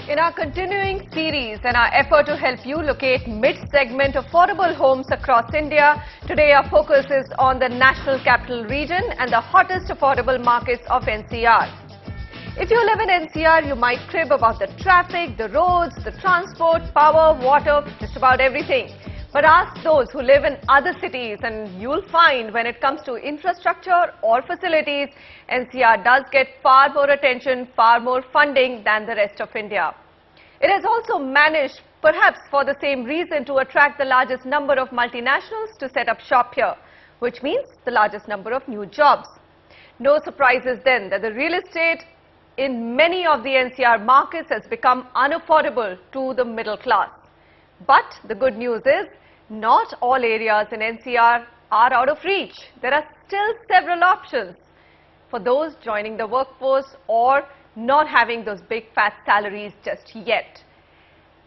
In our continuing series and our effort to help you locate mid-segment affordable homes across India, today our focus is on the National Capital Region and the hottest affordable markets of NCR. If you live in NCR, you might crib about the traffic, the roads, the transport, power, water, just about everything. But ask those who live in other cities and you'll find when it comes to infrastructure or facilities, NCR does get far more attention, far more funding than the rest of India. It has also managed, perhaps for the same reason, to attract the largest number of multinationals to set up shop here, which means the largest number of new jobs. No surprises then that the real estate in many of the NCR markets has become unaffordable to the middle class. But the good news is, not all areas in NCR are out of reach. There are still several options for those joining the workforce or not having those big fat salaries just yet.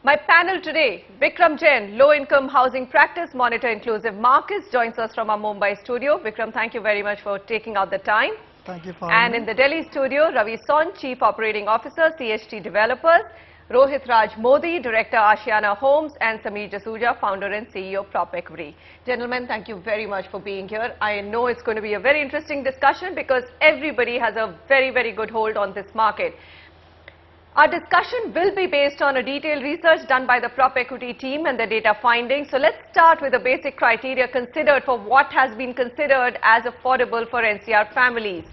My panel today, Vikram Jain, Low-Income Housing Practice Monitor Inclusive Markets, joins us from our Mumbai studio. Vikram, thank you very much for taking out the time. Thank you for having me. And in the Delhi studio, Ravi Saund, Chief Operating Officer, CHD Developers, Rohit Raj Modi, Director, Ashiana Homes, and Sameer Jasuja, Founder and CEO, Prop Equity. Gentlemen, thank you very much for being here. I know it's going to be a very interesting discussion because everybody has a very good hold on this market. Our discussion will be based on a detailed research done by the Prop Equity team and the data findings. So let's start with the basic criteria considered for what has been considered as affordable for NCR families.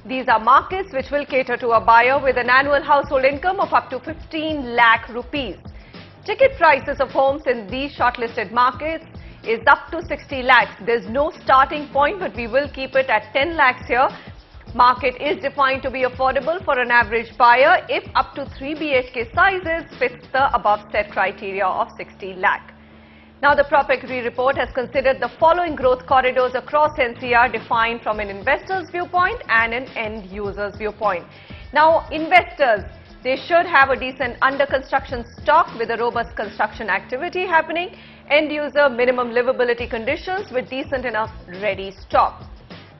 These are markets which will cater to a buyer with an annual household income of up to 15 lakh rupees. Ticket prices of homes in these shortlisted markets is up to 60 lakhs. There's no starting point, but we will keep it at 10 lakhs here. Market is defined to be affordable for an average buyer if up to 3 BHK sizes fits the above set criteria of 60 lakh. Now, the Prop Equity report has considered the following growth corridors across NCR defined from an investor's viewpoint and an end user's viewpoint. Now, investors, they should have a decent under construction stock with a robust construction activity happening. End user, minimum livability conditions with decent enough ready stock.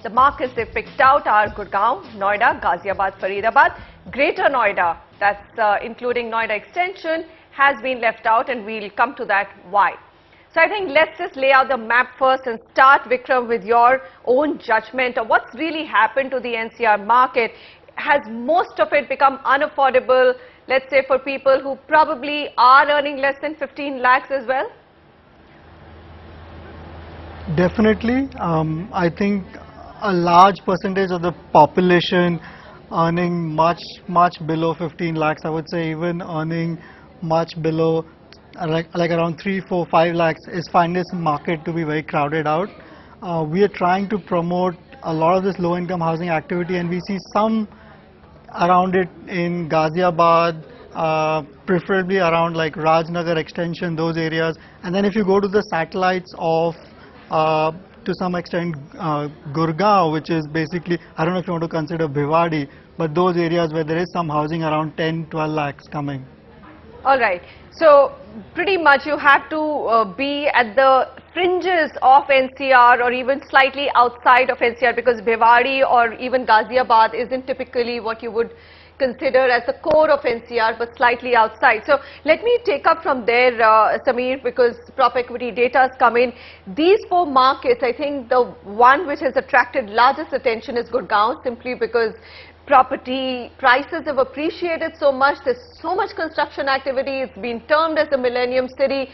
The markets they picked out are Gurgaon, Noida, Ghaziabad, Faridabad, Greater Noida, that's including Noida Extension, has been left out, and we'll come to that why. So I think let's just lay out the map first and start, Vikram, with your own judgment of what's really happened to the NCR market. Has most of it become unaffordable, let's say, for people who probably are earning less than 15 lakhs as well? Definitely. I think a large percentage of the population earning much below 15 lakhs, I would say even earning much below like around 3, 4, 5 lakhs is finding this market to be very crowded out. We are trying to promote a lot of this low income housing activity, and we see some around it in Ghaziabad, preferably around like Rajnagar Extension, those areas. And then if you go to the satellites of to some extent Gurgaon, which is basically, I don't know if you want to consider Bhiwadi, but those areas where there is some housing around 10, 12 lakhs coming. All right. So pretty much you have to be at the fringes of NCR or even slightly outside of NCR, because Bhiwadi or even Ghaziabad isn't typically what you would consider as the core of NCR, but slightly outside. So let me take up from there, Sameer, because Prop Equity data has come in. These 4 markets, I think the one which has attracted largest attention is Gurgaon, simply because property prices have appreciated so much. There's so much construction activity. It's been termed as the Millennium City.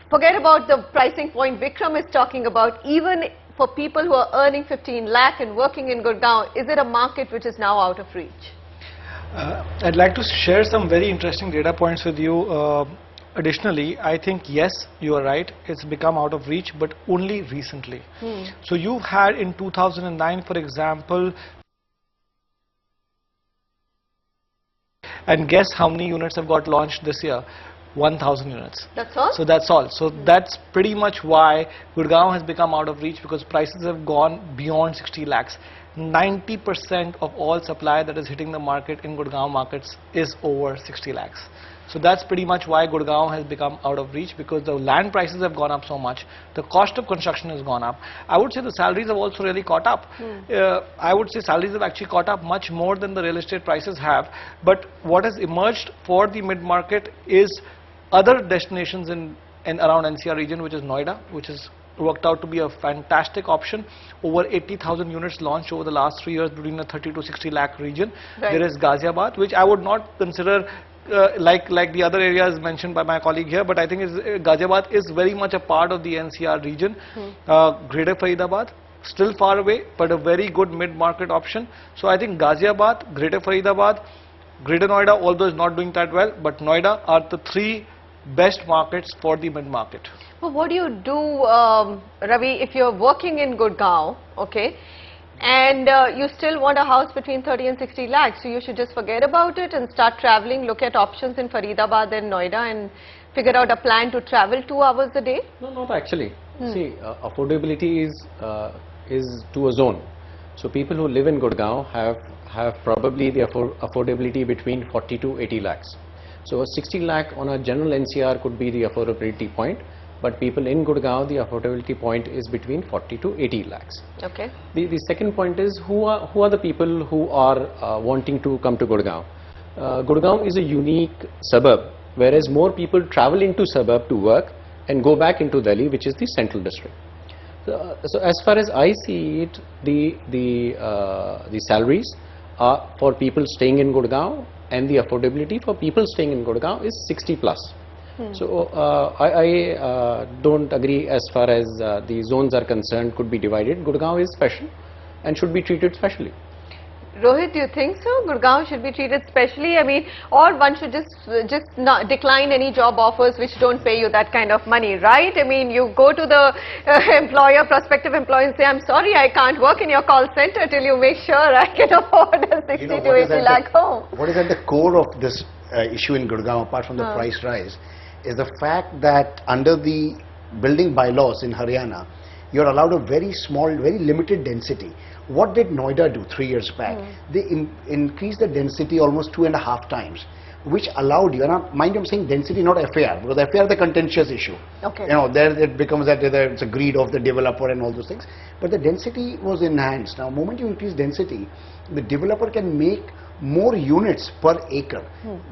Forget about the pricing point Vikram is talking about. Even for people who are earning 15 lakh and working in Gurgaon, is it a market which is now out of reach? I'd like to share some very interesting data points with you. Additionally, I think yes, you are right, it's become out of reach, but only recently. So you had in 2009, for example, and guess how many units have got launched this year? 1,000 units. That's all? So that's all. So that's pretty much why Gurgaon has become out of reach, because prices have gone beyond 60 lakhs. 90% of all supply that is hitting the market in Gurgaon markets is over 60 lakhs. So that's pretty much why Gurgaon has become out of reach, because the land prices have gone up so much, the cost of construction has gone up. I would say the salaries have also really caught up. I would say salaries have actually caught up much more than the real estate prices have. But what has emerged for the mid-market is other destinations in around NCR region, which is Noida, which has worked out to be a fantastic option. Over 80,000 units launched over the last 3 years between the 30 to 60 lakh region. Right. There is Ghaziabad, which I would not consider like the other areas mentioned by my colleague here, but I think Ghaziabad is very much a part of the NCR region. Greater Faridabad, still far away, but a very good mid-market option. So I think Ghaziabad, Greater Faridabad, Greater Noida, although it's not doing that well, but Noida are the 3 best markets for the mid-market. Well, what do you do, Ravi, if you're working in Gurgaon, okay, and you still want a house between 30 and 60 lakhs, so you should just forget about it and start traveling, look at options in Faridabad and Noida and figure out a plan to travel 2 hours a day? No, not actually. See, affordability is to a zone. So people who live in Gurgaon have probably the affordability between 40 to 80 lakhs. So a 60 lakh on a general NCR could be the affordability point, but people in Gurgaon, the affordability point is between 40 to 80 lakhs. Okay. The second point is who are the people who are wanting to come to Gurgaon. Gurgaon is a unique suburb, whereas more people travel into suburb to work and go back into Delhi, which is the central district. So as far as I see it, the salaries are for people staying in Gurgaon, and the affordability for people staying in Gurgaon is 60 plus. So I don't agree as far as the zones are concerned could be divided. Gurgaon is special and should be treated specially. Rohit, do you think so? Gurgaon should be treated specially? I mean, or one should just not decline any job offers which don't pay you that kind of money, right? I mean, you go to the prospective employer and say, I'm sorry, I can't work in your call center till you make sure I can afford a 60 to 80 lakh home. What is at the core of this issue in Gurgaon, apart from the price rise, is the fact that under the building bylaws in Haryana, you're allowed a very small, very limited density. What did Noida do 3 years back? They increased the density almost 2.5 times, which allowed you, and mind I'm saying density, not FAR, because FAR is the contentious issue. Okay. You know, there it becomes that it's a greed of the developer and all those things. But the density was enhanced. Now, the moment you increase density, the developer can make more units per acre.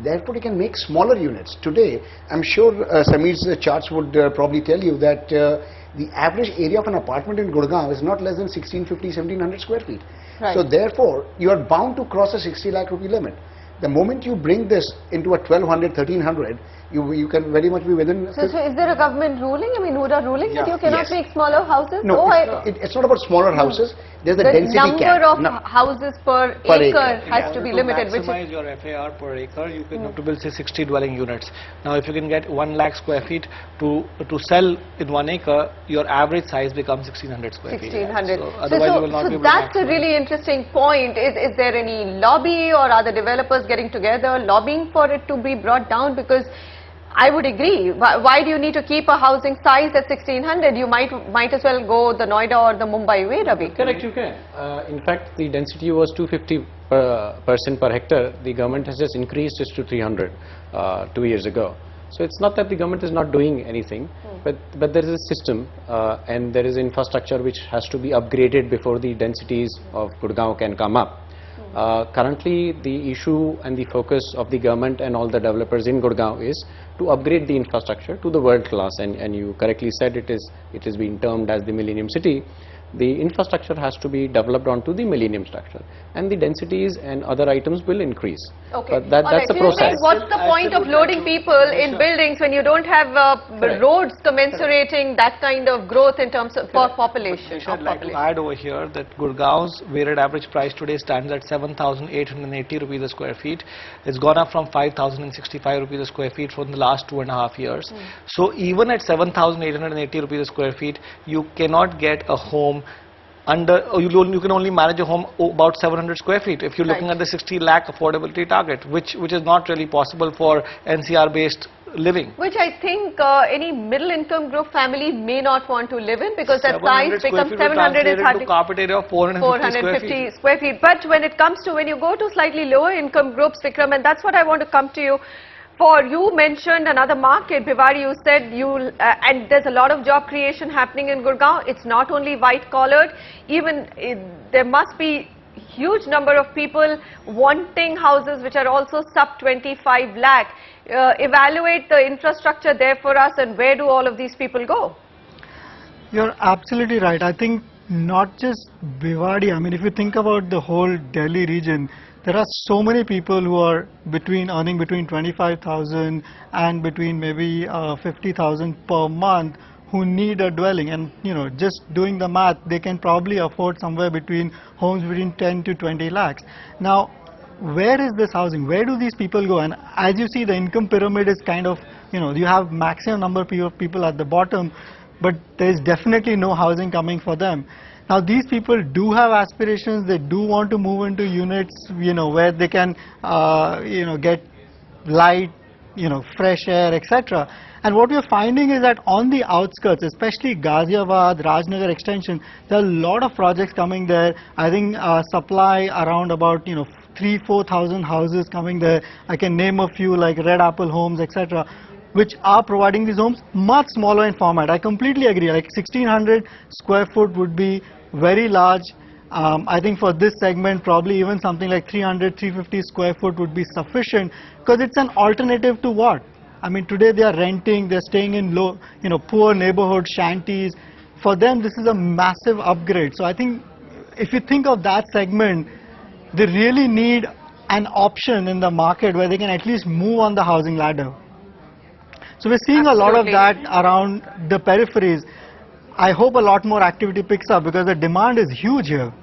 Therefore, he can make smaller units. Today, I'm sure Sameer's charts would probably tell you that the average area of an apartment in Gurgaon is not less than 1650, 1700 square feet. Right. So therefore, you are bound to cross a 60 lakh rupee limit. The moment you bring this into a 1200, 1300, you can very much be within... So is there a government ruling, I mean, Huda ruling that you cannot make smaller houses? No, it's not about smaller houses. There's a density cap. The number of houses per acre has to be limited. To maximize your FAR per acre, you can have to build say 60 dwelling units. Now, if you can get 1 lakh square feet to sell in 1 acre, your average size becomes 1600 square feet. 1600. So otherwise you will not be able to that's a really interesting point. Is there any lobby, or are the developers getting together lobbying for it to be brought down? Because I would agree. Why do you need to keep a housing size at 1600? You might as well go the Noida or the Mumbai way, Ravi. Correct, you can. In fact, the density was 250% per hectare. The government has just increased it to 300 2 years ago. So it's not that the government is not doing anything, but there is a system and there is infrastructure which has to be upgraded before the densities of Gurgaon can come up. Currently, the issue and the focus of the government and all the developers in Gurgaon is to upgrade the infrastructure to the world class, and you correctly said it is being termed as the Millennium City. The infrastructure has to be developed onto the Millennium structure, and the densities and other items will increase. Okay. But that's a process. What's the point of loading people in buildings when you don't have roads commensurating that kind of growth in terms of population? I'd like to add over here that Gurgaon's weighted average price today stands at 7,880 rupees a square feet. It's gone up from 5,065 rupees a square feet from the last 2.5 years. So even at 7,880 rupees a square feet, you cannot get a home you can only manage a home about 700 square feet if you're looking at the 60 lakh affordability target, which is not really possible for NCR based living. Which I think any middle income group family may not want to live in, because that size becomes 700 is hardly carpet area of 450 square feet. But when it comes to, when you go to slightly lower income groups, Vikram, and that's what I want to come to you, For you mentioned another market, Bhiwadi, you said and there's a lot of job creation happening in Gurgaon. It's not only white collared, even there must be huge number of people wanting houses which are also sub 25 lakh. Evaluate the infrastructure there for us, and where do all of these people go? You're absolutely right. I think not just Bhiwadi, I mean, if you think about the whole Delhi region, there are so many people who are earning between 25,000 and between maybe 50,000 per month who need a dwelling, and just doing the math, they can probably afford somewhere between homes between 10 to 20 lakhs. Now, where is this housing? Where do these people go? And as you see, the income pyramid is kind of, you have maximum number of people at the bottom, but there is definitely no housing coming for them. Now these people do have aspirations, they do want to move into units, where they can, get light, fresh air, etc. And what we're finding is that on the outskirts, especially Ghaziabad, Rajnagar extension, there are a lot of projects coming there. I think supply around about, 3,000-4,000 houses coming there. I can name a few like Red Apple Homes, etc., which are providing these homes much smaller in format. I completely agree, like 1,600 square foot would be very large. I think for this segment probably even something like 300-350 square foot would be sufficient, because it's an alternative to what? I mean, today they are renting, they're staying in low, poor neighborhood shanties. For them this is a massive upgrade. So I think if you think of that segment, they really need an option in the market where they can at least move on the housing ladder. So we're seeing a lot of that around the peripheries. I hope a lot more activity picks up because the demand is huge here.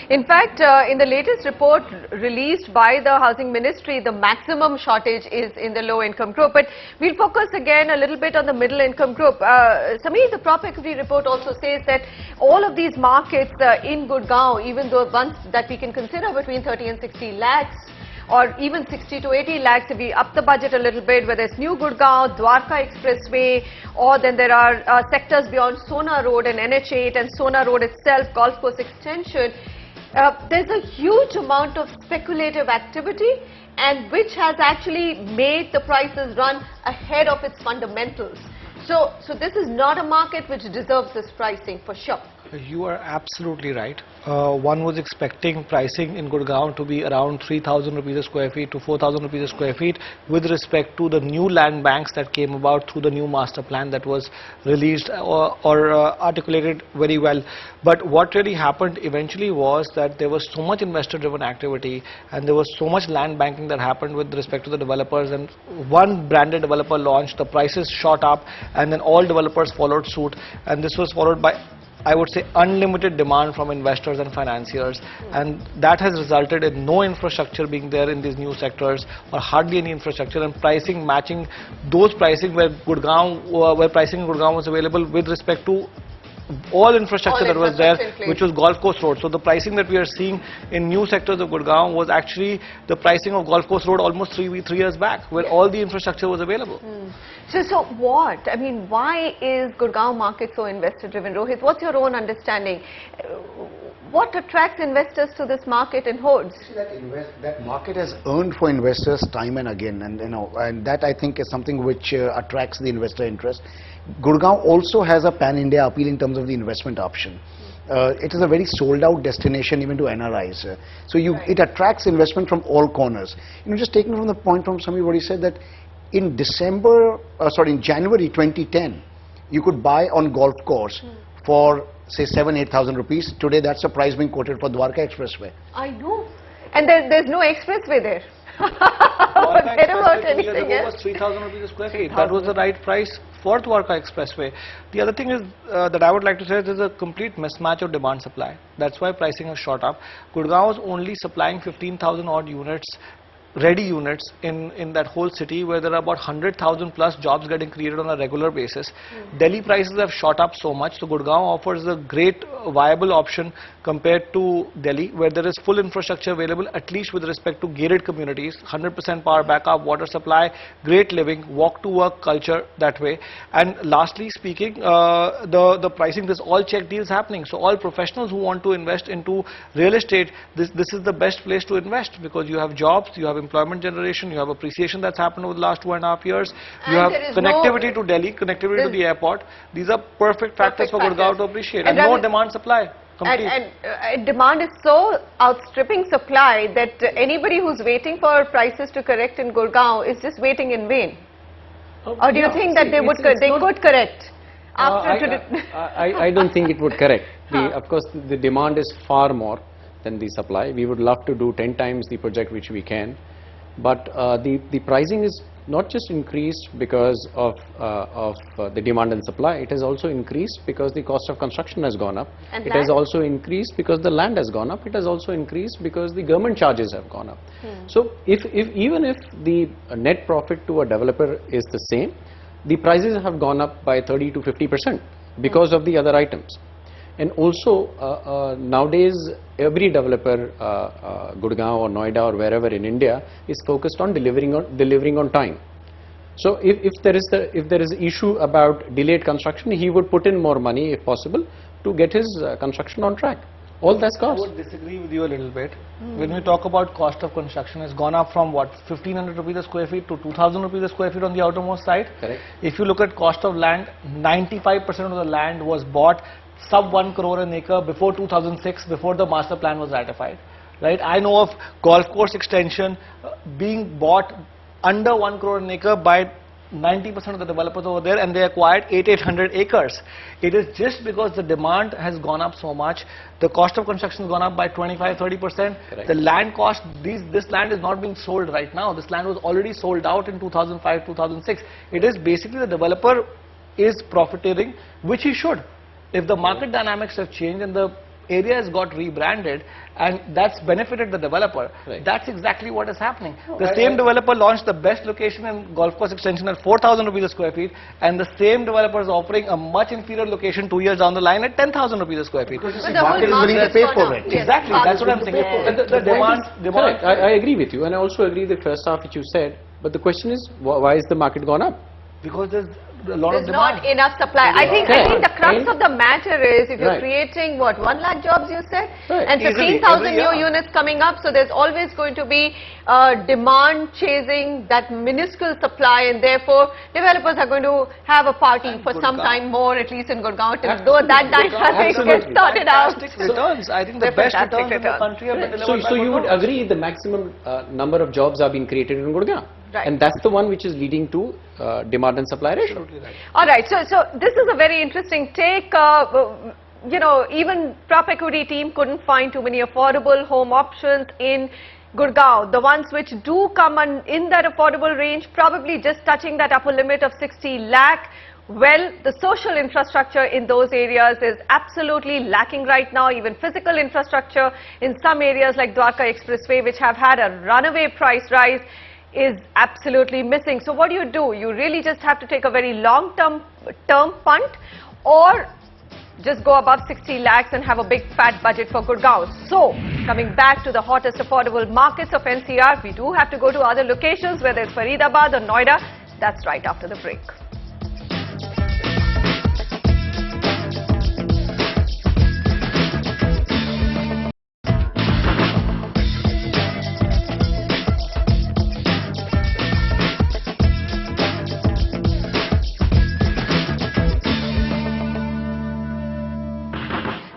In fact, in the latest report released by the Housing Ministry, the maximum shortage is in the low-income group. But we'll focus again a little bit on the middle-income group. Sameer, the Prop Equity report also says that all of these markets in Gurgaon, even though ones that we can consider between 30 and 60 lakhs, or even 60 to 80 lakhs if we up the budget a little bit, whether it's New Gurgaon, Dwarka Expressway, or then there are sectors beyond Sona Road and NH8 and Sona Road itself, Golf Course Extension. There's a huge amount of speculative activity, and which has actually made the prices run ahead of its fundamentals. So this is not a market which deserves this pricing for sure. You are absolutely right. One was expecting pricing in Gurgaon to be around 3,000 rupees a square feet to 4,000 rupees a square feet with respect to the new land banks that came about through the new master plan that was released or articulated very well. But what really happened eventually was that there was so much investor driven activity and there was so much land banking that happened with respect to the developers, and one branded developer launched, the prices shot up, and then all developers followed suit, and this was followed by, I would say, unlimited demand from investors and financiers, and that has resulted in no infrastructure being there in these new sectors, or hardly any infrastructure, and pricing matching those pricing where pricing in Gurgaon was available with respect to all infrastructure that was there, which was Golf Course Road. So the pricing that we are seeing in new sectors of Gurgaon was actually the pricing of Golf Course Road almost three years back, where all the infrastructure was available. So what? I mean, why is Gurgaon market so investor driven? Rohit, what's your own understanding? What attracts investors to this market in hordes? See, that market has earned for investors time and again, and that I think is something which attracts the investor interest. Gurgaon also has a pan-India appeal in terms of the investment option. It is a very sold-out destination even to NRIs. It attracts investment from all corners. Just taking from the point from Sameer what he said, that in January 2010, you could buy on golf course for say 7,000-8,000 rupees. Today that's the price being quoted for Dwarka Expressway. I know, and there's no expressway there. Forget about anything else. Was 3,000 rupees a square feet. That was the right price for Dwarka Expressway. The other thing is that I would like to say is there's a complete mismatch of demand supply. That's why pricing has shot up. Gurgaon is only supplying 15,000 odd units, ready units in that whole city, where there are about 100,000 plus jobs getting created on a regular basis. Delhi prices have shot up so much, so Gurgaon offers a great viable option compared to Delhi, where there is full infrastructure available, at least with respect to gated communities, 100% power backup, water supply, great living, walk to work culture that way. And lastly speaking, the pricing, there's all check deals happening, so all professionals who want to invest into real estate, this is the best place to invest, because you have jobs, you have employment generation, you have appreciation that's happened over the last 2.5 years, you And have there is connectivity to Delhi, connectivity to the airport. These are perfect factors for Gurgaon to appreciate, and no demand supply. And demand is so outstripping supply that anybody who's waiting for prices to correct in Gurgaon is just waiting in vain. Or do you think that they could correct? I don't think it would correct. Of course, the demand is far more than the supply. We would love to do 10 times the project which we can, but the pricing is not just increased because of the demand and supply. It has also increased because the cost of construction has gone up. And it has also increased because the land has gone up. It has also increased because the government charges have gone up. So even if the net profit to a developer is the same, the prices have gone up by 30 to 50% because of the other items. And also nowadays every developer, Gurgaon or Noida or wherever in India, is focused on delivering on time. So if there is an issue about delayed construction, he would put in more money if possible to get his construction on track. All that's cost. I would disagree with you a little bit. When we talk about cost of construction, it's gone up from what, 1500 rupees a square feet to 2000 rupees a square feet on the outermost side. Correct. If you look at cost of land, 95% of the land was bought sub 1 crore an acre before 2006, before the master plan was ratified. Right? I know of golf course extension being bought under 1 crore an acre by 90% of the developers over there, and they acquired 800 acres. It is just because the demand has gone up so much, the cost of construction has gone up by 25-30%. The land cost, this land is not being sold right now. This land was already sold out in 2005-2006. It is basically the developer is profiteering, which he should. If the market dynamics have changed and the area has got rebranded and that's benefited the developer, that's exactly what is happening. The same developer launched the best location in golf course extension at 4000 rupees a square feet, and the same developer is offering a much inferior location 2 years down the line at 10,000 rupees a square feet. The market is willing to pay for it. Exactly, that's what I'm saying. The demand. I agree with you, and I also agree with the first half which you said, but the question is, why is the market gone up? Because there's a lot of There's demand. not enough supply. I think the crux of the matter is if you're creating what, 1 lakh jobs you said, and 15,000 new units coming up, so there's always going to be demand chasing that minuscule supply, and therefore developers are going to have a party for some time more, at least in Gurgaon, though that dynamic gets started out. Returns. I think the best returns in the country have been delivered by So you would agree the maximum number of jobs are being created in Gurgaon? Right. And that's the one which is leading to demand and supply ratio. Absolutely right. All right, so this is a very interesting take. You know, even Prop Equity team couldn't find too many affordable home options in Gurgaon. The ones which do come in that affordable range, probably just touching that upper limit of 60 lakh. Well, the social infrastructure in those areas is absolutely lacking right now. Even physical infrastructure in some areas like Dwarka Expressway, which have had a runaway price rise, is absolutely missing. So what do? You really just have to take a very long-term punt, or just go above 60 lakhs and have a big fat budget for Gurgaon. So coming back to the hottest affordable markets of NCR, we do have to go to other locations, whether it's Faridabad or Noida. That's right after the break.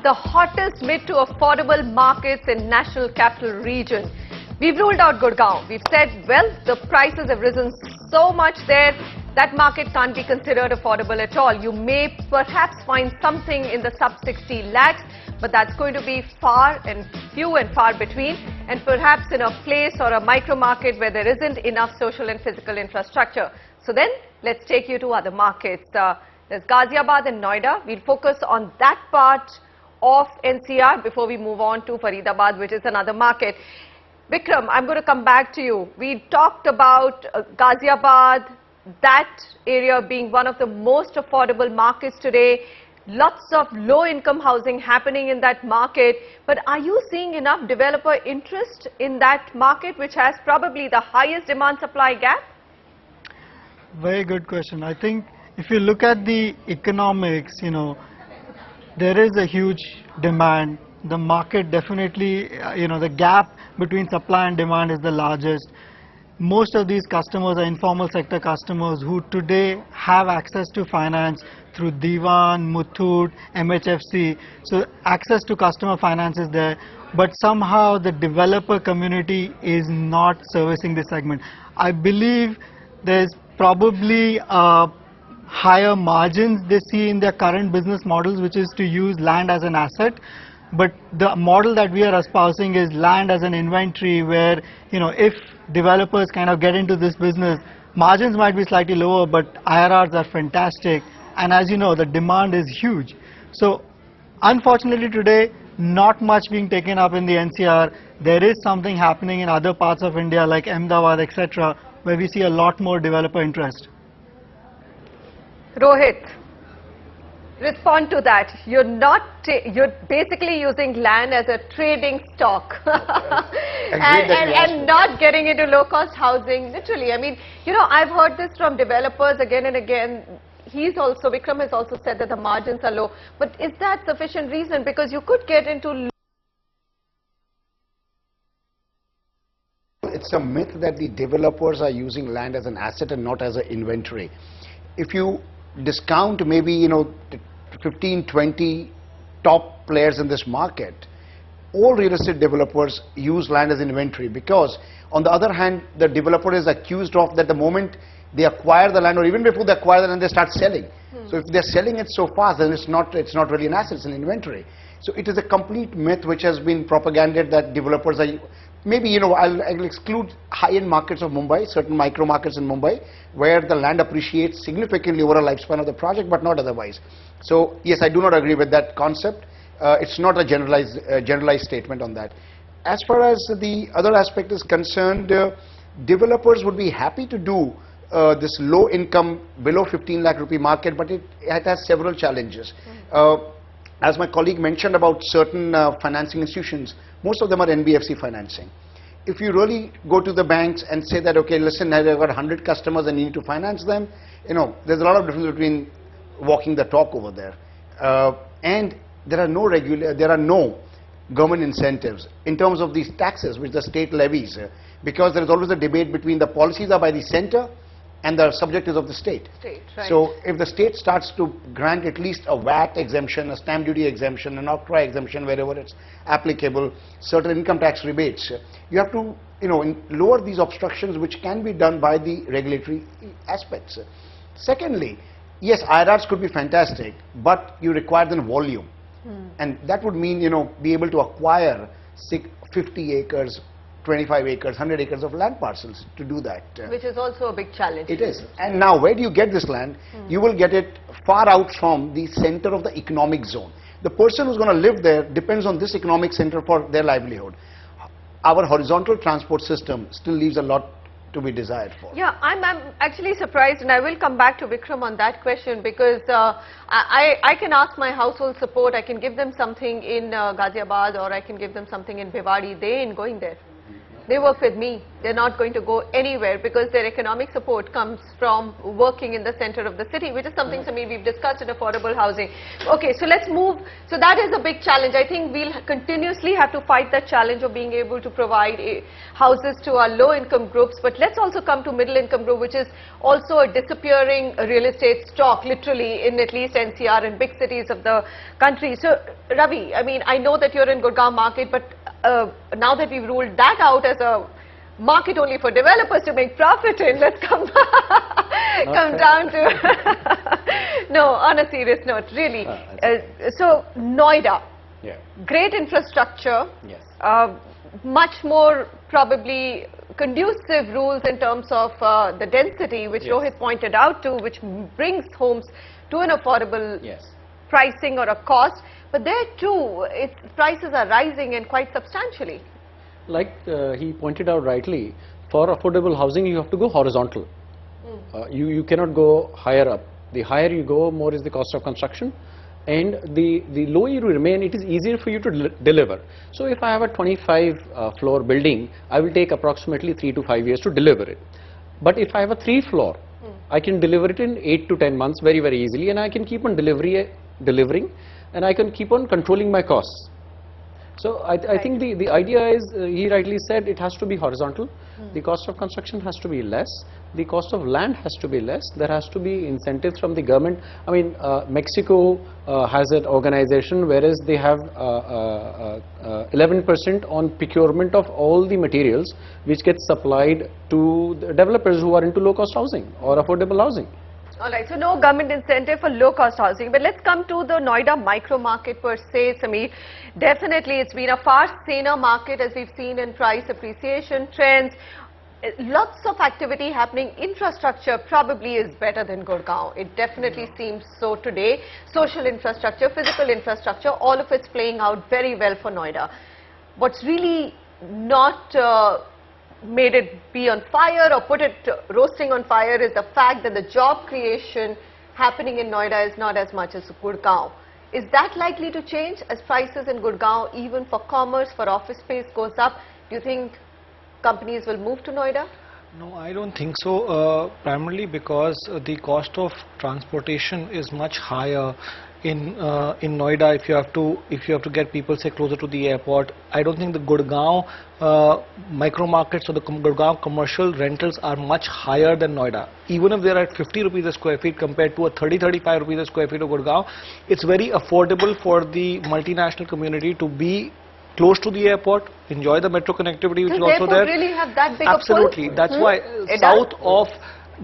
The hottest mid to affordable markets in National Capital Region. We've ruled out Gurgaon. We've said, well, the prices have risen so much there, that market can't be considered affordable at all. You may perhaps find something in the sub 60 lakhs, but that's going to be few and far between, and perhaps in a place or a micro market where there isn't enough social and physical infrastructure. So then, let's take you to other markets. There's Ghaziabad and Noida. We'll focus on that part of NCR before we move on to Faridabad, which is another market. Vikram, I'm going to come back to you. We talked about Ghaziabad, that area being one of the most affordable markets today. Lots of low-income housing happening in that market. But are you seeing enough developer interest in that market, which has probably the highest demand-supply gap? Very good question. I think if you look at the economics, there is a huge demand. The market definitely, the gap between supply and demand is the largest. most of these customers are informal sector customers who today have access to finance through Divan, Muthoot, MHFC. So access to customer finance is there, but somehow the developer community is not servicing this segment. I believe there's probably higher margins they see in their current business models, which is to use land as an asset. But the model that we are espousing is land as an inventory, where, you know, if developers kind of get into this business, margins might be slightly lower, but IRRs are fantastic. And as you know, the demand is huge. So unfortunately today, not much being taken up in the NCR. There is something happening in other parts of India like Ahmedabad, etc., where we see a lot more developer interest. Rohit, respond to that. You're basically using land as a trading stock and not getting into low-cost housing, literally. I mean, you know, I've heard this from developers again and again. Vikram has also said that the margins are low. But is that sufficient reason? Because you could get into... It's a myth that the developers are using land as an asset and not as an inventory. If you discount maybe, you know, 15, 20 top players in this market, all real estate developers use land as inventory, because on the other hand, the developer is accused of that the moment they acquire the land, or even before they acquire the land, they start selling. So if they're selling it so fast, then it's not really an asset, it's an inventory. So it is a complete myth which has been propagated that developers are, maybe, you know, I'll exclude high-end markets of Mumbai, certain micro markets in Mumbai, where the land appreciates significantly over a lifespan of the project, but not otherwise. So yes, I do not agree with that concept. It's not a generalized statement on that. As far as the other aspect is concerned, developers would be happy to do this low income, below 15 lakh rupee market, but it has several challenges. As my colleague mentioned about certain financing institutions, most of them are NBFC financing. If you really go to the banks and say that, okay, listen, I've got 100 customers and you need to finance them, you know, there's a lot of difference between walking the talk over there. And there are no government incentives in terms of these taxes which the state levies, because there is always a debate between the policies are by the center and the subject is of the state. Right. So if the state starts to grant at least a VAT exemption, a stamp duty exemption, an octroi exemption wherever it's applicable, certain income tax rebates, you have to, you know, lower these obstructions, which can be done by the regulatory aspects. Secondly, yes, IRRs could be fantastic, but you require then volume. And that would mean, you know, be able to acquire 50 acres, 25 acres, 100 acres of land parcels to do that. Which is also a big challenge. It is. And now where do you get this land? You will get it far out from the center of the economic zone. The person who's going to live there depends on this economic center for their livelihood. Our horizontal transport system still leaves a lot to be desired for. Yeah, I'm actually surprised, and I will come back to Vikram on that question, because I can ask my household support, I can give them something in Ghaziabad, or I can give them something in Bhiwadi. They ain't going there. They work with me. They're not going to go anywhere, because their economic support comes from working in the center of the city, which is something, Sameer, we've discussed in affordable housing. Okay, so let's move. So that is a big challenge. I think we'll continuously have to fight that challenge of being able to provide houses to our low-income groups. But let's also come to middle-income group, which is also a disappearing real estate stock, literally, in at least NCR and big cities of the country. So, Ravi, I mean, I know that you're in Gurgaon market, but now that we've ruled that out as a market only for developers to make profit in, let's come down to no, on a serious note, really. So Noida, great infrastructure, much more probably conducive rules in terms of the density, which Rohit pointed out to, which brings homes to an affordable pricing or a cost. But there too, its prices are rising, and quite substantially. Like he pointed out rightly, for affordable housing you have to go horizontal. You cannot go higher up. The higher you go, more is the cost of construction, and the lower you remain, it is easier for you to deliver. So if I have a 25 floor building, I will take approximately 3 to 5 years to deliver it. But if I have a 3 floor, I can deliver it in 8 to 10 months very, very easily, and I can keep on delivering, and I can keep on controlling my costs. So I think the idea is, he rightly said, it has to be horizontal. The cost of construction has to be less. The cost of land has to be less. There has to be incentives from the government. I mean, Mexico has an organization whereas they have 11% on procurement of all the materials which gets supplied to the developers who are into low-cost housing or affordable housing. All right, so no government incentive for low-cost housing. But let's come to the Noida micro market per se, Sameer. Definitely, it's been a far saner market as we've seen in price appreciation trends. Lots of activity happening. Infrastructure probably is better than Gurgaon. It definitely seems so today. Social infrastructure, physical infrastructure, all of it's playing out very well for Noida. What's really not made it be on fire or put it roasting on fire is the fact that the job creation happening in Noida is not as much as Gurgaon. Is that likely to change as prices in Gurgaon, even for commerce, for office space, goes up? Do you think companies will move to Noida? No, I don't think so, primarily because the cost of transportation is much higher in Noida. If you have to get people, say, closer to the airport. I don't think the Gurgaon micro markets or the Gurgaon commercial rentals are much higher than Noida. Even if they're at 50 rupees a square feet compared to a 30-35 rupees a square feet of Gurgaon, it's very affordable for the multinational community to be close to the airport, enjoy the metro connectivity which is also there. Does the airport really have that big Absolutely. a pull? That's why It south does? of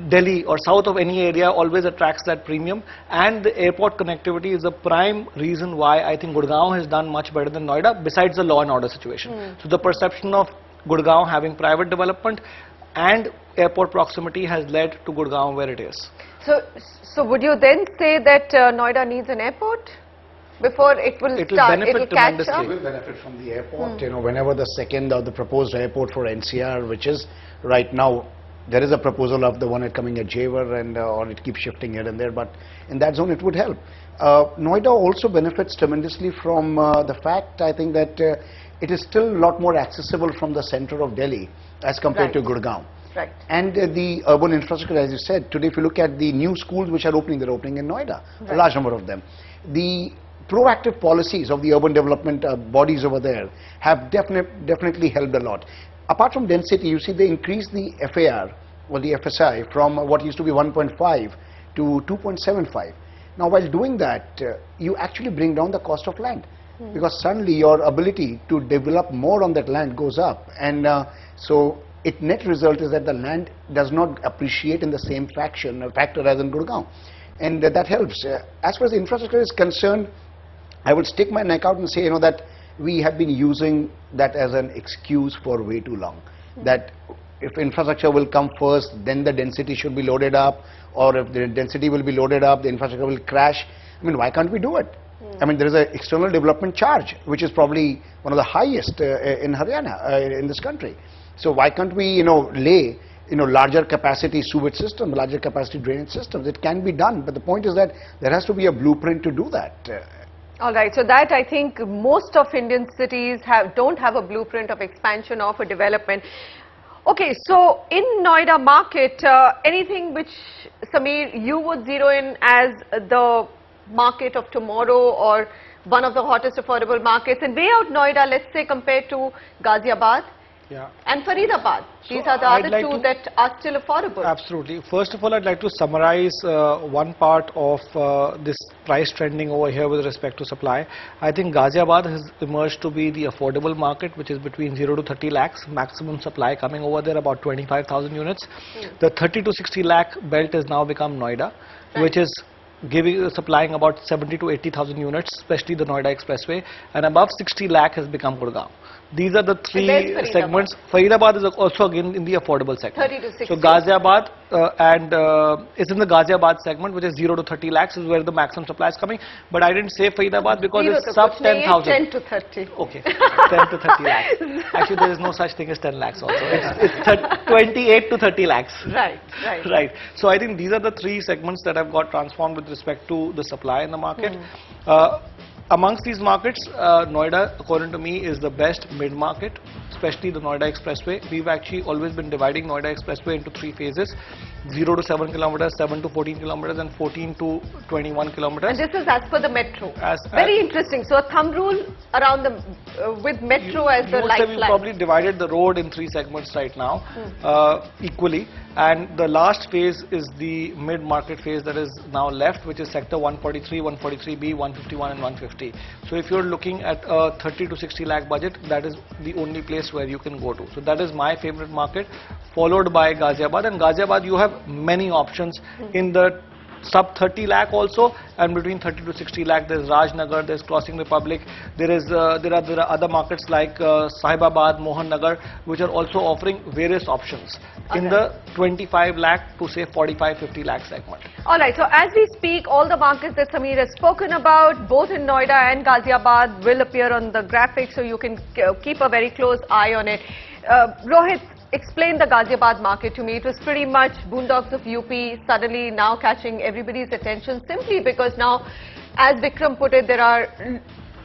Delhi or south of any area always attracts that premium, and the airport connectivity is the prime reason why I think Gurgaon has done much better than Noida, besides the law and order situation. So the perception of Gurgaon having private development and airport proximity has led to Gurgaon where it is. So would you then say that Noida needs an airport before it will start, benefit it will catch tremendously. up? It will benefit from the airport. You know, whenever the second or the proposed airport for NCR, which is right now, there is a proposal of the one coming at Jewar, and or it keeps shifting here and there, but in that zone it would help. Noida also benefits tremendously from the fact, I think, that it is still a lot more accessible from the center of Delhi as compared to Gurgaon. Right. And the urban infrastructure, as you said, today if you look at the new schools which are opening, they're opening in Noida, a large number of them. The proactive policies of the urban development bodies over there have definitely helped a lot. Apart from density, you see they increased the FAR or the FSI from what used to be 1.5 to 2.75. Now while doing that, you actually bring down the cost of land, because suddenly your ability to develop more on that land goes up, and so net result is that the land does not appreciate in the same factor as in Gurgaon, and that helps. As far as the infrastructure is concerned, I would stick my neck out and say, you know, that we have been using that as an excuse for way too long. That if infrastructure will come first, then the density should be loaded up, or if the density will be loaded up, the infrastructure will crash. I mean, why can't we do it? I mean, there is an external development charge, which is probably one of the highest in Haryana, in this country. So why can't we, you know, lay, you know, larger capacity sewage system, larger capacity drainage systems? It can be done, but the point is that there has to be a blueprint to do that. All right, so that I think most of Indian cities don't have a blueprint of expansion or for development. Okay, so in Noida market, anything which, Sameer, you would zero in as the market of tomorrow or one of the hottest affordable markets, and way out Noida, let's say compared to Ghaziabad and Faridabad. These are the other two that are still affordable. Absolutely. First of all, I'd like to summarize one part of this price trending over here with respect to supply. I think Ghaziabad has emerged to be the affordable market, which is between 0 to 30 lakhs. Maximum supply coming over there, about 25,000 units. The 30 to 60 lakh belt has now become Noida, which is supplying about 70 to 80,000 units, especially the Noida Expressway, and above 60 lakh has become Gurgaon. These are the three segments. Faridabad is also again in the affordable segment. 30 to 60. So Ghaziabad it's in the Ghaziabad segment, which is 0 to 30 lakhs is where the maximum supply is coming. But I didn't say Faridabad because it's sub 10,000. 10 to 30. Okay, 10 to 30 lakhs. Actually, there is no such thing as 10 lakhs also. It's 28 to 30 lakhs. Right. Right. So I think these are the three segments that have got transformed with respect to the supply in the market. Amongst these markets, Noida, according to me, is the best mid-market, especially the Noida Expressway. We've actually always been dividing Noida Expressway into three phases. 0 to 7 kilometers, 7 to 14 kilometers, and 14 to 21 kilometers. And this is as per the metro. Very interesting. So a thumb rule around the with metro as the lifeline. We probably divided the road in 3 segments right now, equally. And the last phase is the mid-market phase that is now left, which is sector 143, 143B, 151 and 150. So if you're looking at a 30 to 60 lakh budget, that is the only place where you can go to. So that is my favorite market, followed by Ghaziabad. And Ghaziabad, you have many options in the sub 30 lakh also, and between 30 to 60 lakh there's Rajnagar, there's Crossing Republic, there are other markets like Sahibabad, Mohan Nagar, which are also offering various options in the 25 lakh to say 45-50 lakh segment. Alright, so as we speak, all the markets that Sameer has spoken about, both in Noida and Ghaziabad, will appear on the graphic, so you can keep a very close eye on it. Rohit, explain the Ghaziabad market to me. It was pretty much boondocks of UP suddenly now catching everybody's attention, simply because now, as Vikram put it, there are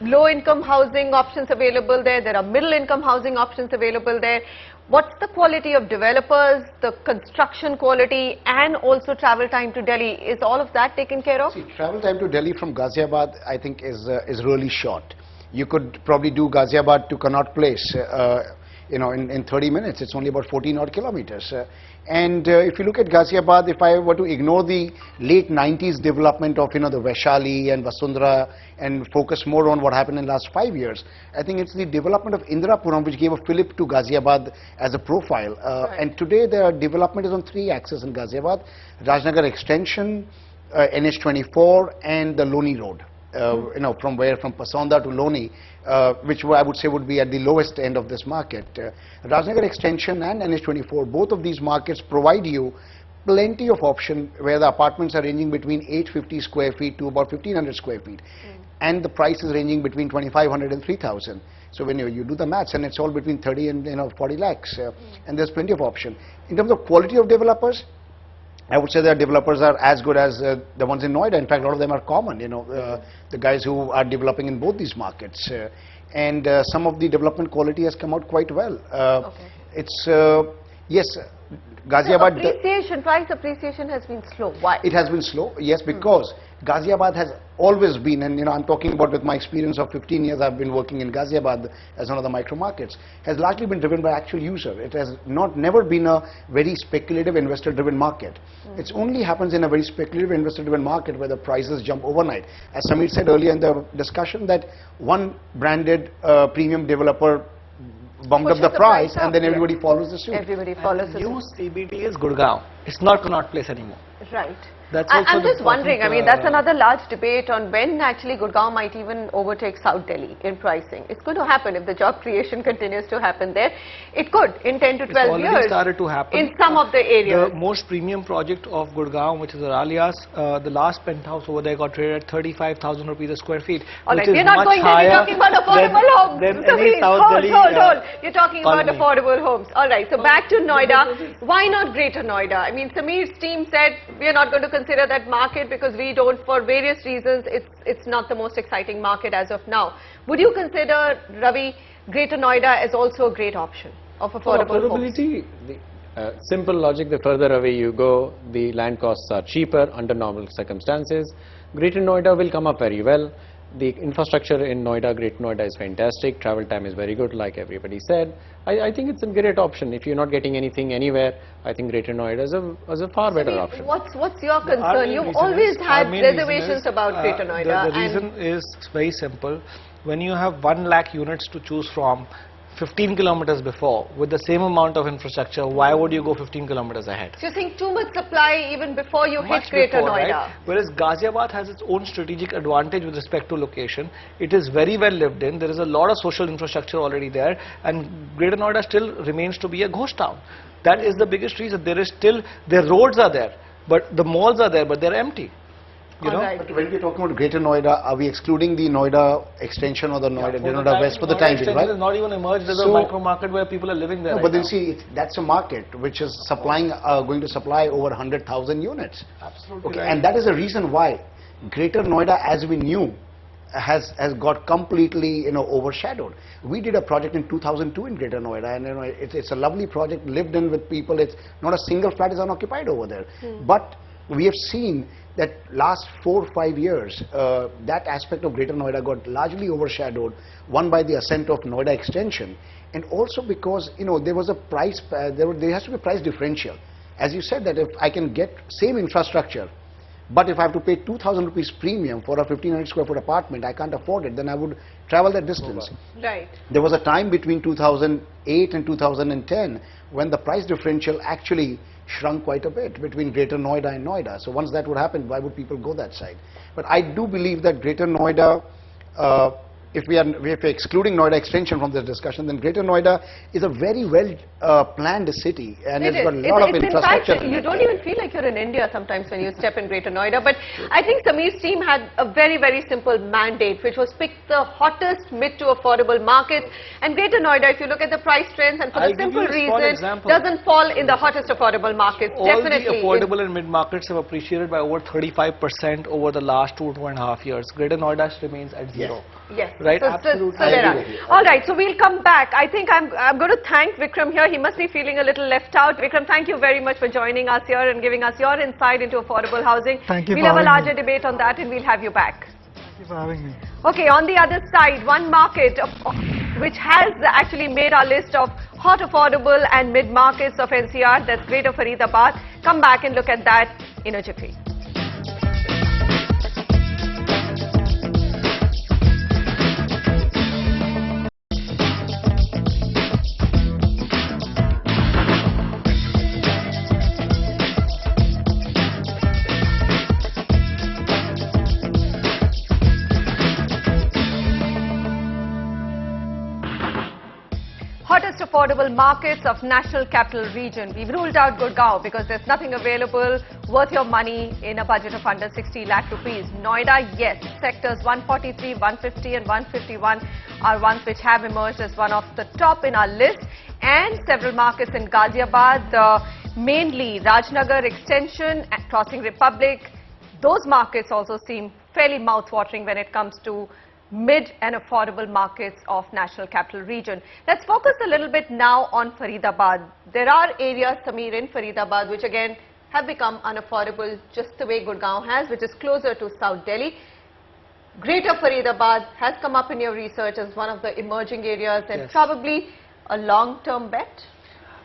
low-income housing options available there, there are middle-income housing options available there. What's the quality of developers, the construction quality, and also travel time to Delhi? Is all of that taken care of? See, travel time to Delhi from Ghaziabad, I think, is really short. You could probably do Ghaziabad to Connaught Place in 30 minutes. It's only about 14 odd kilometers. If you look at Ghaziabad, if I were to ignore the late 90s development of the Vaishali and Vasundhara and focus more on what happened in the last 5 years, I think it's the development of Indirapuram which gave a fillip to Ghaziabad as a profile. Right. And today the development is on 3 axes in Ghaziabad: Rajnagar Extension, NH24, and the Loni Road. From Pasanda to Loni, which I would say would be at the lowest end of this market. Rajnagar Extension and NH24, both of these markets provide you plenty of option where the apartments are ranging between 850 square feet to about 1500 square feet. And the price is ranging between 2500 and 3000. So when you do the maths, and it's all between 30 and 40 lakhs. And there's plenty of option. In terms of quality of developers, I would say that developers are as good as the ones in Noida. In fact, a lot of them are common, the guys who are developing in both these markets. And some of the development quality has come out quite well. Okay. It's, yes, Ghaziabad... Price appreciation has been slow. Why? It has been slow, yes, because Ghaziabad has always been, and I'm talking about with my experience of 15 years I've been working in Ghaziabad as one of the micro markets, has largely been driven by actual user. It has never been a very speculative investor driven market. It only happens in a very speculative investor driven market where the prices jump overnight. As Sameer said earlier in the discussion, that one branded premium developer bumped up the price and then everybody follows the suit. Everybody follows the suit. New CBD is Gurgaon. It's not Connaught Place anymore. Right. That's also I'm just wondering, I mean, that's another large debate on when actually Gurgaon might even overtake South Delhi in pricing. It's going to happen if the job creation continues to happen there. It could in 10 to 12 years. It's already started to happen. In some of the areas. The most premium project of Gurgaon, which is Aralias, the last penthouse over there got traded at 35,000 rupees a square feet. Alright, we're not going there, we're talking about affordable homes. Hold. You're talking about affordable homes. Alright, so back to Noida. Why not Greater Noida? I mean, Sameer's team said we're not going to consider that market because we don't, for various reasons, it's not the most exciting market as of now. Would you consider, Ravi, Greater Noida as also a great option of affordable homes? Affordability, simple logic, the further away you go, the land costs are cheaper under normal circumstances. Greater Noida will come up very well. The infrastructure in Noida, Greater Noida is fantastic. Travel time is very good, like everybody said. I think it's a great option. If you're not getting anything anywhere, I think Greater Noida is a far better option. What's your concern? You've always had reservations about Greater Noida. The reason is very simple. When you have 1 lakh units to choose from, 15 kilometers before, with the same amount of infrastructure, why would you go 15 kilometers ahead? So you think too much supply even before you hit Greater Noida? Right? Whereas Ghaziabad has its own strategic advantage with respect to location. It is very well lived in. There is a lot of social infrastructure already there, and Greater Noida still remains to be a ghost town. That is the biggest reason. There is still, the roads are there, but the malls are there, but they're empty. But when we're talking about Greater Noida, are we excluding the Noida extension or the Noida West for the time being, right? It is not even emerged as a micro market where people are living there. No, but then see, that's a market which is supplying, going to supply over 100,000 units. Absolutely. Okay, and that is the reason why Greater Noida, as we knew, has got completely overshadowed. We did a project in 2002 in Greater Noida, and it's a lovely project, lived in with people. It's not a single flat is unoccupied over there. But we have seen that last 4 or 5 years, that aspect of Greater Noida got largely overshadowed, one by the ascent of Noida extension, and also because there was a price, there has to be a price differential. As you said, that if I can get same infrastructure, but if I have to pay 2,000 rupees premium for a 1,500 square foot apartment, I can't afford it, then I would travel that distance. Right. There was a time between 2008 and 2010 when the price differential actually shrunk quite a bit between Greater Noida and Noida. So once that would happen, why would people go that side? But I do believe that Greater Noida, if we're excluding Noida extension from this discussion, then Greater Noida is a very well planned city, and it's got a lot of infrastructure. In fact, you don't even feel like you're in India sometimes when you step in Greater Noida. But I think Sameer's team had a very, very simple mandate, which was pick the hottest mid to affordable markets. And Greater Noida, if you look at the price trends, and for the simple reason, doesn't fall in the hottest affordable markets. All the affordable and mid markets have appreciated by over 35% over the last 2.5 years. Greater Noida remains at zero. Yes. Right, so, absolutely. So there are. All right, so we'll come back. I think I'm going to thank Vikram here. He must be feeling a little left out. Vikram, thank you very much for joining us here and giving us your insight into affordable housing. Thank you. We'll have a larger debate on that, and we'll have you back. Thank you for having me. Okay, on the other side, one market which has actually made our list of hot, affordable and mid markets of NCR, that's Greater Faridabad. Come back and look at that in a jiffy. Hottest affordable markets of National Capital Region. We've ruled out Gurgaon because there's nothing available worth your money in a budget of under 60 lakh rupees. Noida, yes. Sectors 143, 150 and 151 are ones which have emerged as one of the top in our list. And several markets in Ghaziabad, mainly Rajnagar Extension, Crossing Republic. Those markets also seem fairly mouth-watering when it comes to mid and affordable markets of National Capital Region. Let's focus a little bit now on Faridabad. There are areas, Sameer, in Faridabad which again have become unaffordable just the way Gurgaon has, which is closer to South Delhi. Greater Faridabad has come up in your research as one of the emerging areas and probably a long-term bet.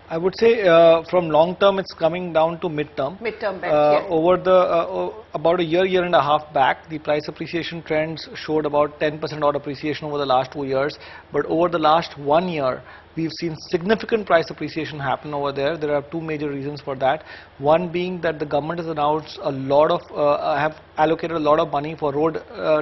I would say from long term it's coming down to mid term. Mid-term bet, yes. Over the about a year and a half back, the price appreciation trends showed about 10% odd appreciation over the last 2 years. But over the last 1 year, we've seen significant price appreciation happen over there. There are two major reasons for that. One being that the government has announced a lot of, have allocated a lot of money for road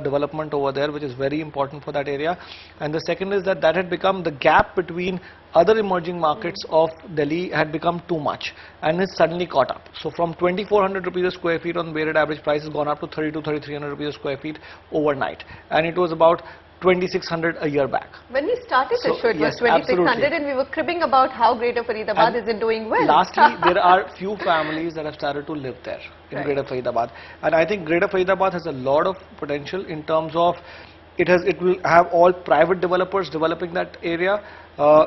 development over there, which is very important for that area. And the second is that had become the gap between other emerging markets of Delhi had become too much and it's suddenly caught up. So from 2,400 rupees a square feet on weighted average price has gone up to 3,300 rupees a square feet overnight, and it was about 2,600 a year back. When we started the show, it was 2,600 and we were cribbing about how Greater Faridabad isn't doing well. Lastly, there are few families that have started to live there in Greater Faridabad, and I think Greater Faridabad has a lot of potential in terms of it will have all private developers developing that area.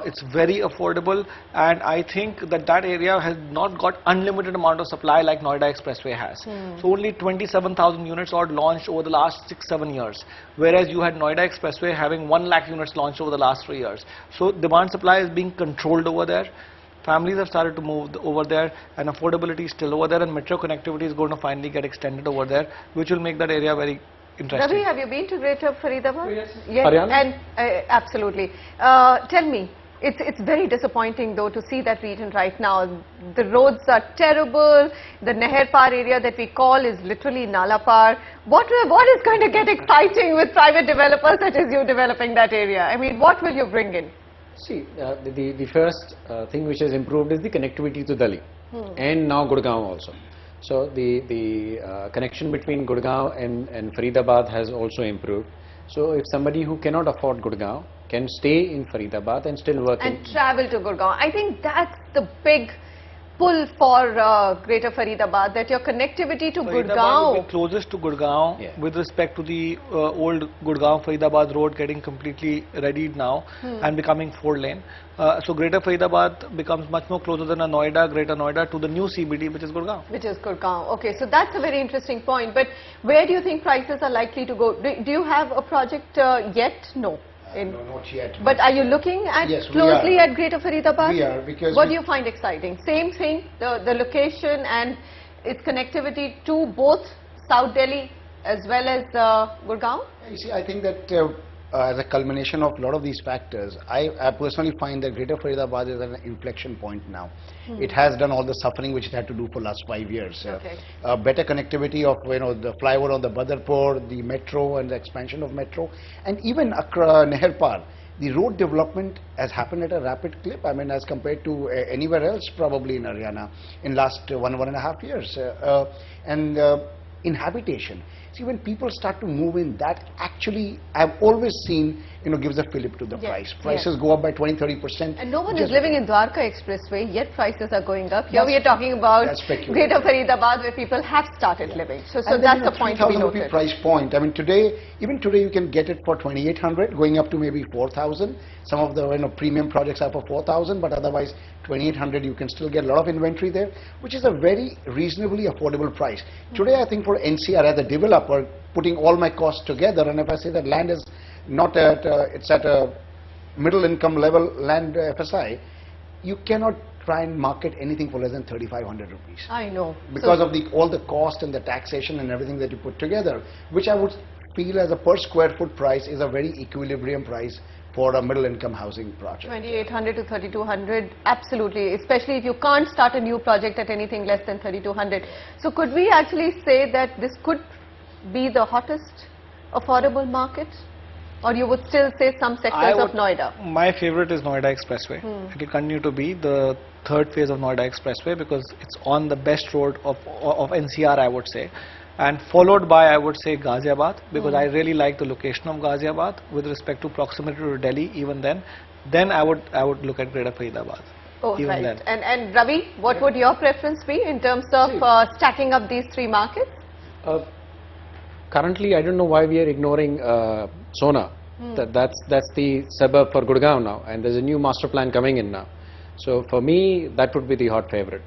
It's very affordable, and I think that area has not got unlimited amount of supply like Noida Expressway has. So only 27,000 units are launched over the last 6-7 years, whereas you had Noida Expressway having 1 lakh units launched over the last 3 years. So demand supply is being controlled over there. Families have started to move over there, and affordability is still over there, and metro connectivity is going to finally get extended over there, which will make that area very interesting. Ravi, have you been to Greater Faridabad? Oh, yes. Yes. Haryana? And absolutely. Tell me, it's very disappointing though to see that region right now. The roads are terrible. The Neher Par area that we call is literally Nala Par. What is going to get exciting with private developers such as you developing that area? I mean, what will you bring in? See, the first thing which has improved is the connectivity to Delhi and now Gurgaon also. So the connection between Gurgaon and Faridabad has also improved. So if somebody who cannot afford Gurgaon can stay in Faridabad and still work and travel to Gurgaon. I think that's the big pull for Greater Faridabad, that your connectivity to Faridabad Gurgaon... will be closest to Gurgaon with respect to the old Gurgaon-Faridabad road getting completely readied now and becoming 4-lane. So Greater Faridabad becomes much more closer than a Noida, Greater Noida to the new CBD, which is Gurgaon. Which is Gurgaon. Okay, so that's a very interesting point. But where do you think prices are likely to go? Do you have a project yet? No. No, not yet. But are you looking at closely at Greater Faridabad? We are, because what do you find exciting? Same thing, the location and its connectivity to both South Delhi as well as Gurgaon? You see, I think that as a culmination of a lot of these factors, I personally find that Greater Faridabad is an inflection point now. It has done all the suffering which it had to do for last 5 years. Okay. Better connectivity of the flyover on the Badarpur, the metro and the expansion of metro, and even Neharpar. The road development has happened at a rapid clip. I mean, as compared to anywhere else, probably in Haryana, in last 1.5 years. In habitation. See, when people start to move in, that actually I've always seen, gives a fillip to the price. Prices go up by 20-30%. And no one is living in Dwarka Expressway, yet prices are going up. Here we are talking about Greater Faridabad, where people have started living. So that's the point to be noted. Price point. I mean, even today you can get it for 2,800, going up to maybe 4,000. Some of the premium projects are for 4,000, but otherwise 2,800 you can still get a lot of inventory there, which is a very reasonably affordable price. Today I think for NCR as a developer, putting all my costs together, and if I say that land is not at, it's at a middle income level land FSI, you cannot try and market anything for less than 3,500 rupees. I know. Because of all the cost and the taxation and everything that you put together, which I would feel as a per square foot price is a very equilibrium price for a middle income housing project. 2,800 to 3,200, absolutely, especially if you can't start a new project at anything less than 3,200. So could we actually say that this could be the hottest affordable market? Or you would still say some sectors of Noida? My favorite is Noida Expressway. It will continue to be the third phase of Noida Expressway because it's on the best road of NCR, I would say. And followed by, I would say, Ghaziabad, because I really like the location of Ghaziabad with respect to proximity to Delhi. Even then I would look at Greater Faridabad. Oh, even right. Then. And Ravi, what would your preference be in terms of stacking up these three markets? Currently, I don't know why we are ignoring Sona. That's the suburb for Gurgaon now, and there's a new master plan coming in now. So for me, that would be the hot favorite.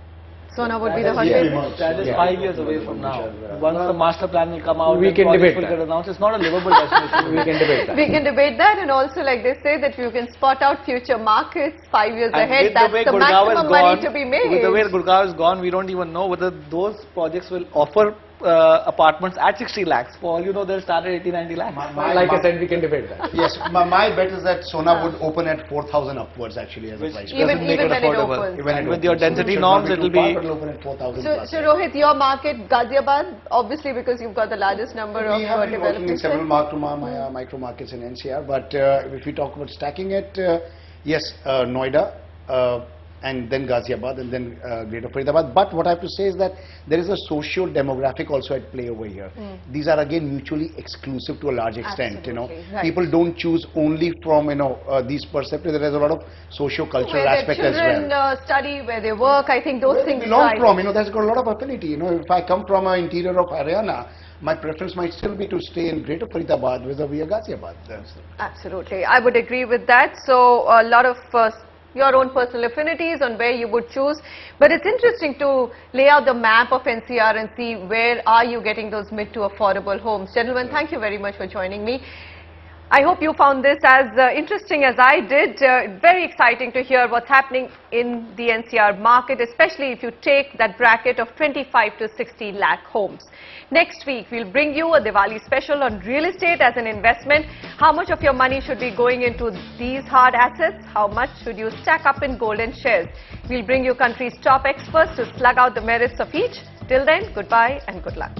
Sona would be the hot favorite. That is 5 years away from now. Once the master plan will come out, we can debate that. Get announced. It's not a livable destination. We can debate that. We can debate that, and also, like they say, that you can spot out future markets 5 years ahead. That's the maximum money to be made. With the way Gurgaon is gone, we don't even know whether those projects will offer apartments at 60 lakhs. For all you know, they'll start at 80-90 lakhs. Like I said, we can debate that. Yes, my bet is that Sona would open at 4,000 upwards actually as a price. Even when it opens. And with your density norms, it will be... open at 4,000 So Rohit, your market, Ghaziabad, obviously because you've got the largest number of developers. We have been working in several developers. micro markets in NCR, but if we talk about stacking it, yes, Noida, and then Ghaziabad, and then Greater Faridabad. But what I have to say is that there is a socio-demographic also at play over here. These are again mutually exclusive to a large extent. Right. People don't choose only from these perspectives. There is a lot of socio-cultural aspect as well. Where their children study, where they work, I think those where things they belong drive. from, that's got a lot of affinity. If I come from an interior of Haryana, my preference might still be to stay in Greater Faridabad vis-a-vis Ghaziabad. Absolutely, I would agree with that. So a lot of your own personal affinities on where you would choose, but it's interesting to lay out the map of NCR and see where are you getting those mid to affordable homes. Gentlemen, thank you very much for joining me. I hope you found this as interesting as I did. Very exciting to hear what's happening in the NCR market, especially if you take that bracket of 25 to 60 lakh homes. Next week, we'll bring you a Diwali special on real estate as an investment. How much of your money should be going into these hard assets? How much should you stack up in gold and shares? We'll bring you country's top experts to slug out the merits of each. Till then, goodbye and good luck.